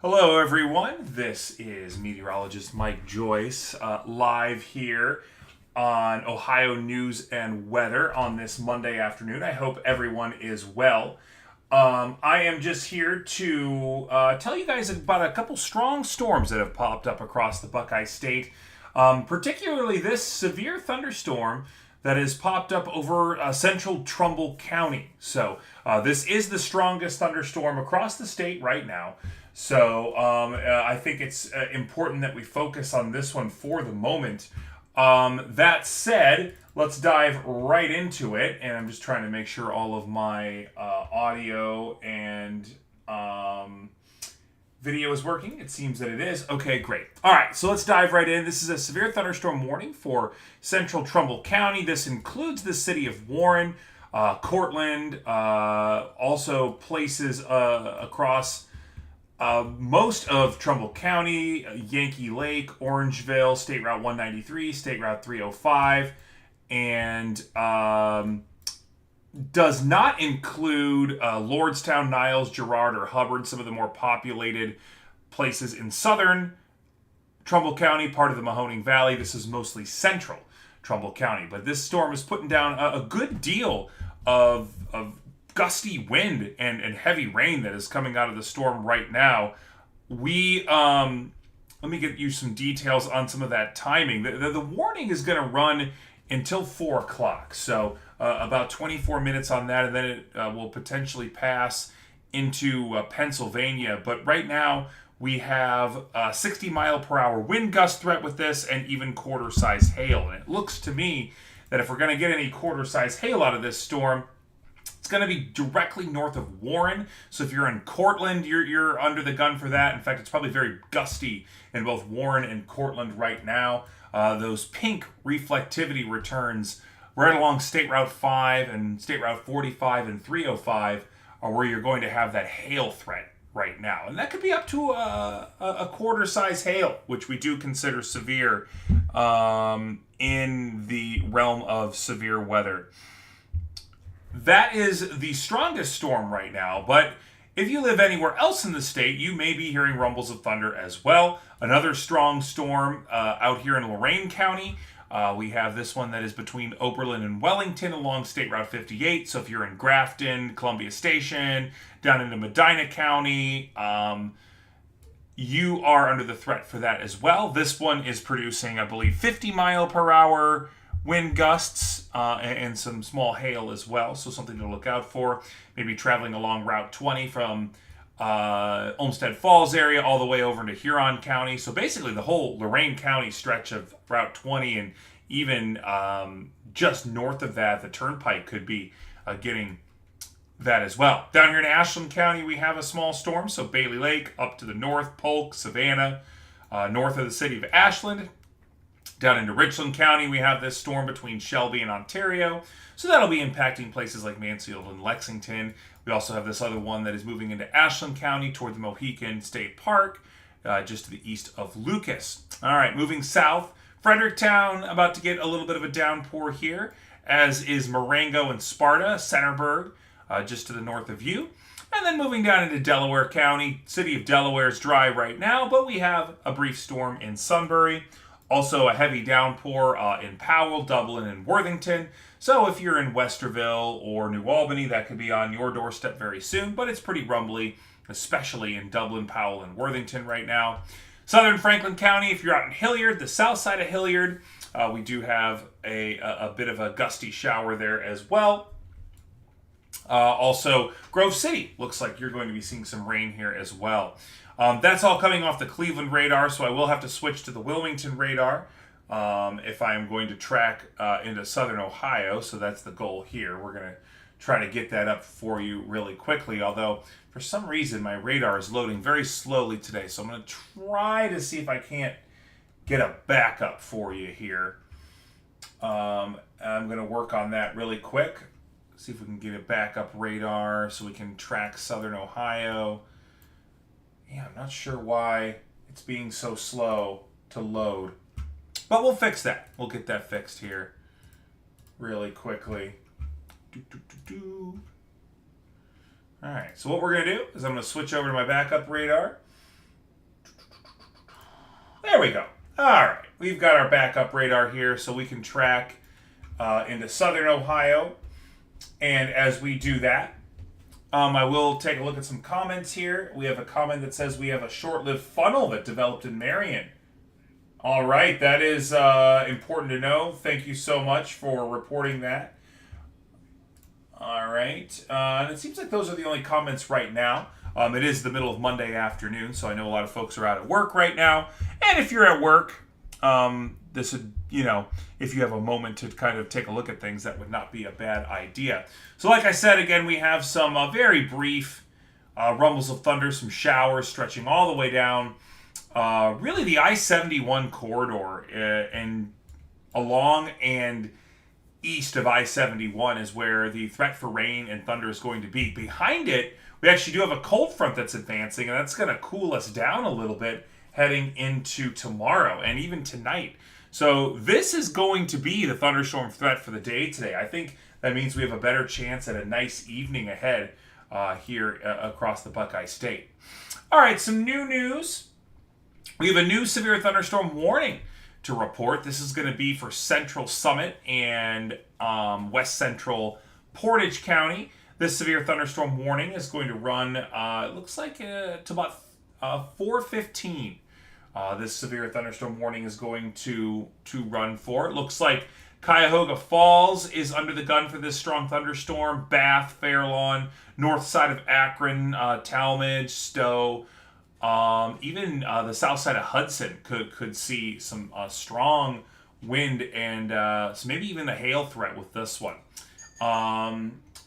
Hello, everyone. This is meteorologist Mike Joyce live here on Ohio News and Weather on this Monday afternoon. I hope everyone is well. I am just here to tell you guys about a couple strong storms that have popped up across the Buckeye State, particularly this severe thunderstorm that has popped up over central Trumbull County. So, this is the strongest thunderstorm across the state right now. So I think it's important that we focus on this one for the moment. That said, let's dive right into it. And I'm just trying to make sure all of my audio and video is working. It seems that it is. Okay, great. All right, so let's dive right in. This is a severe thunderstorm warning for central Trumbull County. This includes the city of Warren, Cortland, also places across most of Trumbull County, Yankee Lake, Orangeville, State Route 193, State Route 305, and does not include Lordstown, Niles, Girard, or Hubbard, some of the more populated places in southern Trumbull County, part of the Mahoning Valley. This is mostly central Trumbull County. But this storm is putting down a good deal of gusty wind and heavy rain that is coming out of the storm right now. We let me get you some details on some of that timing. The warning is going to run until 4 o'clock, so about 24 minutes on that, and then it will potentially pass into Pennsylvania. But right now we have a 60-mile-per-hour wind gust threat with this, and even quarter-size hail. And it looks to me that if we're going to get any quarter-size hail out of this storm, it's going to be directly north of Warren. So if you're in Cortland, you're under the gun for that. In fact, it's probably very gusty in both Warren and Cortland right now. Those pink reflectivity returns right along State Route 5 and State Route 45 and 305 are where you're going to have that hail threat right now. And that could be up to a quarter-size hail, which we do consider severe in the realm of severe weather. That is the strongest storm right now, but if you live anywhere else in the state, you may be hearing rumbles of thunder as well. Another strong storm out here in Lorain County. We have this one that is between Oberlin and Wellington along State Route 58. So if you're in Grafton, Columbia Station, down into Medina County, you are under the threat for that as well. This one is producing, I believe, 50-mile-per-hour wind gusts and some small hail as well, so something to look out for. Maybe traveling along Route 20 from Olmsted Falls area all the way over into Huron County. So basically the whole Lorain County stretch of Route 20, and even just north of that, the Turnpike could be getting that as well. Down here in Ashland County, we have a small storm, so Bailey Lake up to the north, Polk, Savannah, north of the city of Ashland. Down into Richland County, we have this storm between Shelby and Ontario. So that'll be impacting places like Mansfield and Lexington. We also have this other one that is moving into Ashland County toward the Mohican State Park, just to the east of Lucas. All right, moving south. Fredericktown, about to get a little bit of a downpour here, as is Marengo and Sparta, Centerburg, just to the north of you. And then moving down into Delaware County. City of Delaware is dry right now, but we have a brief storm in Sunbury. Also, a heavy downpour in Powell, Dublin, and Worthington. So if you're in Westerville or New Albany, that could be on your doorstep very soon. But it's pretty rumbly, especially in Dublin, Powell, and Worthington right now. Southern Franklin County, if you're out in Hilliard, the south side of Hilliard, we do have a bit of a gusty shower there as well. Also, Grove City looks like you're going to be seeing some rain here as well. That's all coming off the Cleveland radar, so I will have to switch to the Wilmington radar if I am going to track into southern Ohio. So that's the goal here. We're going to try to get that up for you really quickly, although for some reason my radar is loading very slowly today. So I'm going to try to see if I can't get a backup for you here. I'm going to work on that really quick. See if we can get a backup radar so we can track southern Ohio. Yeah, I'm not sure why it's being so slow to load. But we'll fix that. We'll get that fixed here really quickly. All right, so what we're going to do is I'm going to switch over to my backup radar. There we go. All right, we've got our backup radar here so we can track into southern Ohio. And as we do that, I will take a look at some comments here. We have a comment that says we have a short-lived funnel that developed in Marion. All right, that is important to know. Thank you so much for reporting that. All right, and it seems like those are the only comments right now. It is the middle of Monday afternoon, so I know a lot of folks are out at work right now. And if you're at work, this would, if you have a moment to kind of take a look at things, that would not be a bad idea. So like I said, again, we have some very brief rumbles of thunder, some showers stretching all the way down. Really the I-71 corridor and along and east of I-71 is where the threat for rain and thunder is going to be. Behind it, we actually do have a cold front that's advancing, and that's going to cool us down a little bit heading into tomorrow and even tonight. So this is going to be the thunderstorm threat for the day today. I think that means we have a better chance at a nice evening ahead here across the Buckeye State. All right, some new news. We have a new severe thunderstorm warning to report. This is going to be for Central Summit and West Central Portage County. This severe thunderstorm warning is going to run, it looks like to about 4:15. This severe thunderstorm warning is going to run for. It looks like Cuyahoga Falls is under the gun for this strong thunderstorm. Bath, Fair Lawn, north side of Akron, Talmadge, Stowe. Even the south side of Hudson could see some strong wind and so maybe even the hail threat with this one.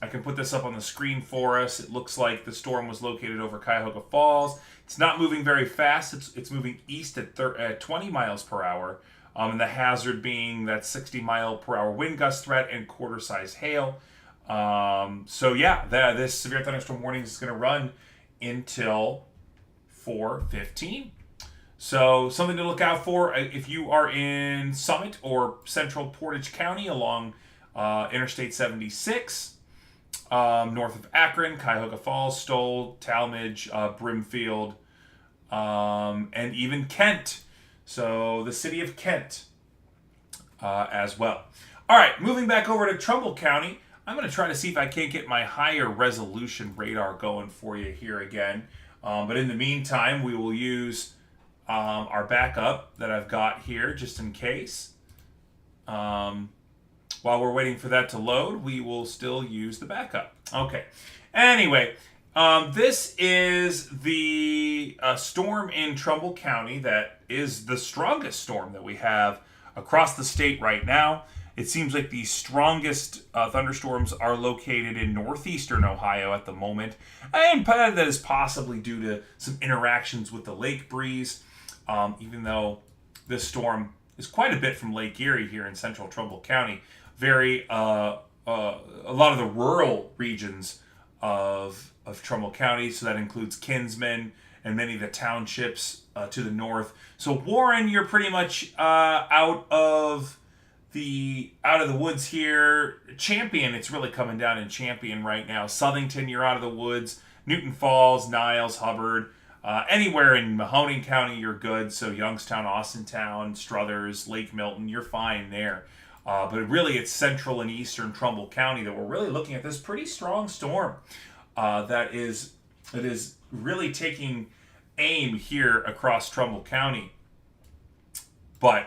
I can put this up on the screen for us. It looks like the storm was located over Cuyahoga Falls. It's not moving very fast. It's moving east at 20 miles per hour. And the hazard being that 60 mile per hour wind gust threat and quarter size hail. So yeah, this severe thunderstorm warning is going to run until 4:15. So something to look out for if you are in Summit or Central Portage County along Interstate 76, north of Akron, Cuyahoga Falls, Stoll, Talmadge, Brimfield, and even Kent. So the city of Kent as well. All right, moving back over to Trumbull County, I'm going to try to see if I can't get my higher resolution radar going for you here again. But in the meantime, we will use our backup that I've got here just in case. While we're waiting for that to load, we will still use the backup. Okay. Anyway, this is the storm in Trumbull County that is the strongest storm that we have across the state right now. It seems like the strongest thunderstorms are located in northeastern Ohio at the moment. And part of that is possibly due to some interactions with the lake breeze, even though this storm is quite a bit from Lake Erie here in central Trumbull County. A lot of the rural regions of Trumbull County, so that includes Kinsman and many of the townships to the north. So Warren, you're pretty much out of the woods here. Champion, it's really coming down in Champion right now. Southington, you're out of the woods. Newton Falls, Niles, Hubbard, anywhere in Mahoning County, you're good. So Youngstown, Austintown, Struthers, Lake Milton, you're fine there. But really, it's central and eastern Trumbull County that we're really looking at this pretty strong storm that is really taking aim here across Trumbull County. But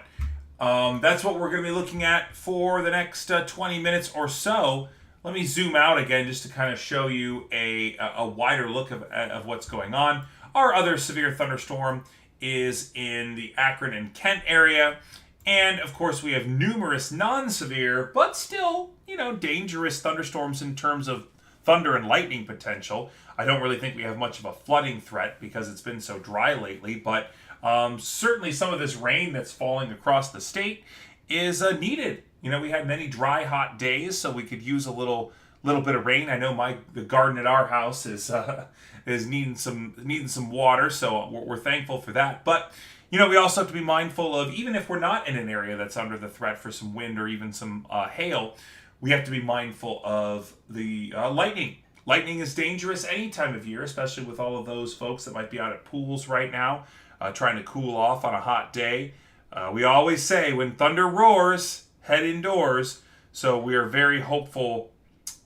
that's what we're going to be looking at for the next 20 minutes or so. Let me zoom out again just to kind of show you a wider look of what's going on. Our other severe thunderstorm is in the Akron and Kent area. And, of course, we have numerous non-severe, but still, dangerous thunderstorms in terms of thunder and lightning potential. I don't really think we have much of a flooding threat because it's been so dry lately, but certainly some of this rain that's falling across the state is needed. We had many dry, hot days, so we could use a little bit of rain. I know the garden at our house is needing some water, so we're thankful for that. But we also have to be mindful of, even if we're not in an area that's under the threat for some wind or even some hail, we have to be mindful of the lightning. Lightning is dangerous any time of year, especially with all of those folks that might be out at pools right now. trying to cool off on a hot day. We always say when thunder roars, head indoors. So we are very hopeful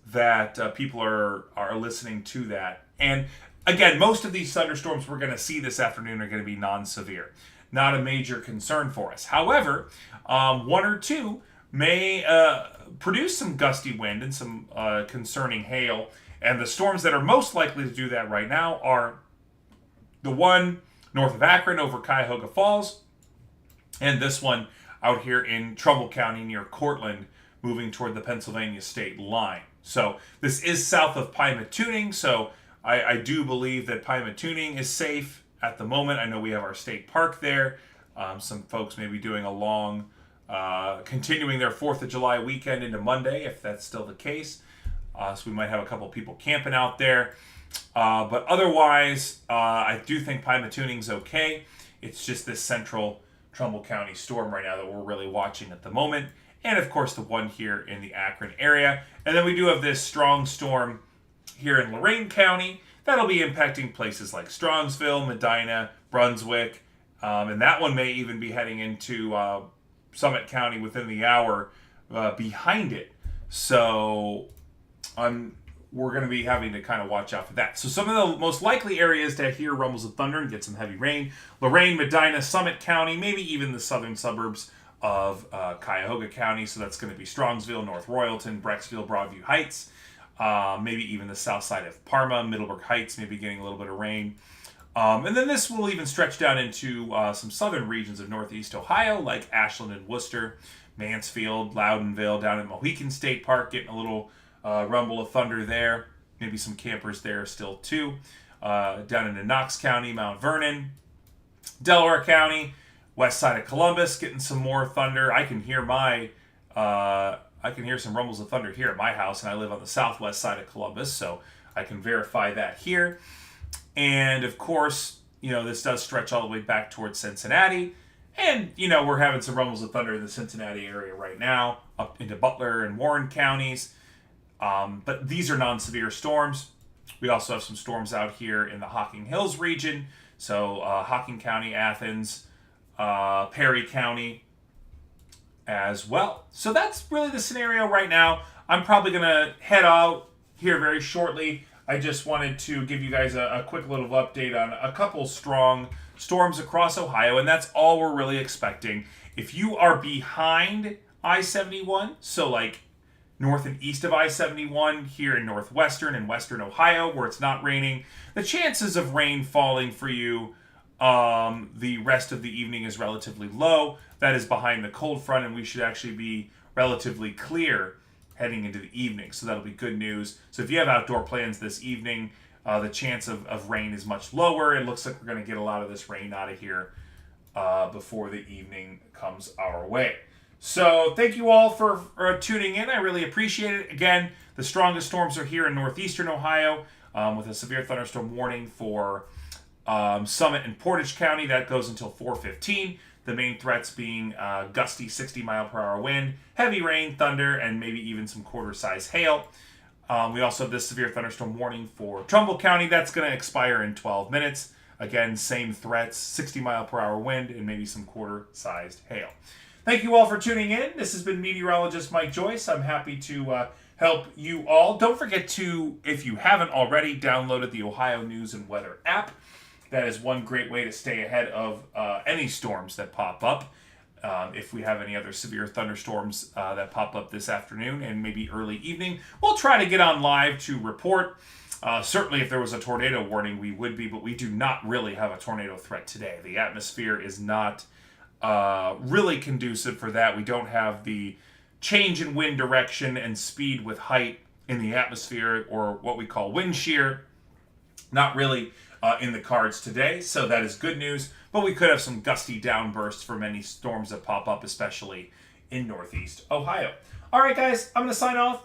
that people are listening to that. And again, most of these thunderstorms we're going to see this afternoon are going to be non-severe. Not a major concern for us. However, one or two may produce some gusty wind and some concerning hail. And the storms that are most likely to do that right now are the one north of Akron over Cuyahoga Falls, and this one out here in Trumbull County near Cortland, moving toward the Pennsylvania state line. So this is south of Pymatuning, so I do believe that Pymatuning is safe at the moment. I know we have our state park there. Some folks may be doing a long, continuing their 4th of July weekend into Monday, if that's still the case. So we might have a couple people camping out there. But otherwise, I do think Pymatuning's okay. It's just this central Trumbull County storm right now that we're really watching at the moment. And of course, the one here in the Akron area. And then we do have this strong storm here in Lorain County that'll be impacting places like Strongsville, Medina, Brunswick. And that one may even be heading into Summit County within the hour behind it. So we're going to be having to kind of watch out for that. So some of the most likely areas to hear rumbles of thunder and get some heavy rain: Lorain, Medina, Summit County, maybe even the southern suburbs of Cuyahoga County. So that's going to be Strongsville, North Royalton, Brecksville, Broadview Heights, maybe even the south side of Parma, Middleburg Heights, maybe getting a little bit of rain. And then this will even stretch down into some southern regions of northeast Ohio, like Ashland and Worcester, Mansfield, Loudonville, down in Mohican State Park, getting a little rumble of thunder there. Maybe some campers there still too. Down into Knox County, Mount Vernon, Delaware County, west side of Columbus, getting some more thunder. I can hear some rumbles of thunder here at my house, and I live on the southwest side of Columbus, so I can verify that here. And of course, this does stretch all the way back towards Cincinnati. And, we're having some rumbles of thunder in the Cincinnati area right now, up into Butler and Warren counties. But these are non-severe storms. We also have some storms out here in the Hocking Hills region. So Hocking County, Athens, Perry County as well. So that's really the scenario right now. I'm probably going to head out here very shortly. I just wanted to give you guys a quick little update on a couple strong storms across Ohio, and that's all we're really expecting. If you are behind I-71, so like north and east of I-71 here in northwestern and western Ohio where it's not raining, the chances of rain falling for you the rest of the evening is relatively low. That is behind the cold front, and we should actually be relatively clear heading into the evening. So that'll be good news. So if you have outdoor plans this evening, the chance of rain is much lower. It looks like we're going to get a lot of this rain out of here before the evening comes our way. So thank you all for tuning in. I really appreciate it. Again, the strongest storms are here in northeastern Ohio with a severe thunderstorm warning for Summit and Portage County. That goes until 4:15. The main threats being gusty 60-mile-per-hour wind, heavy rain, thunder, and maybe even some quarter-size hail. We also have this severe thunderstorm warning for Trumbull County. That's going to expire in 12 minutes. Again, same threats, 60-mile-per-hour wind, and maybe some quarter-sized hail. Thank you all for tuning in. This has been meteorologist Mike Joyce. I'm happy to help you all. Don't forget to, if you haven't already, downloaded the Ohio News and Weather app. That is one great way to stay ahead of any storms that pop up. If we have any other severe thunderstorms that pop up this afternoon and maybe early evening, we'll try to get on live to report. Certainly if there was a tornado warning, we would be, but we do not really have a tornado threat today. The atmosphere is not really conducive for that. We don't have the change in wind direction and speed with height in the atmosphere, or what we call wind shear. Not really in the cards today, so that is good news. But we could have some gusty downbursts from any storms that pop up, especially in northeast Ohio. All right, guys, I'm going to sign off.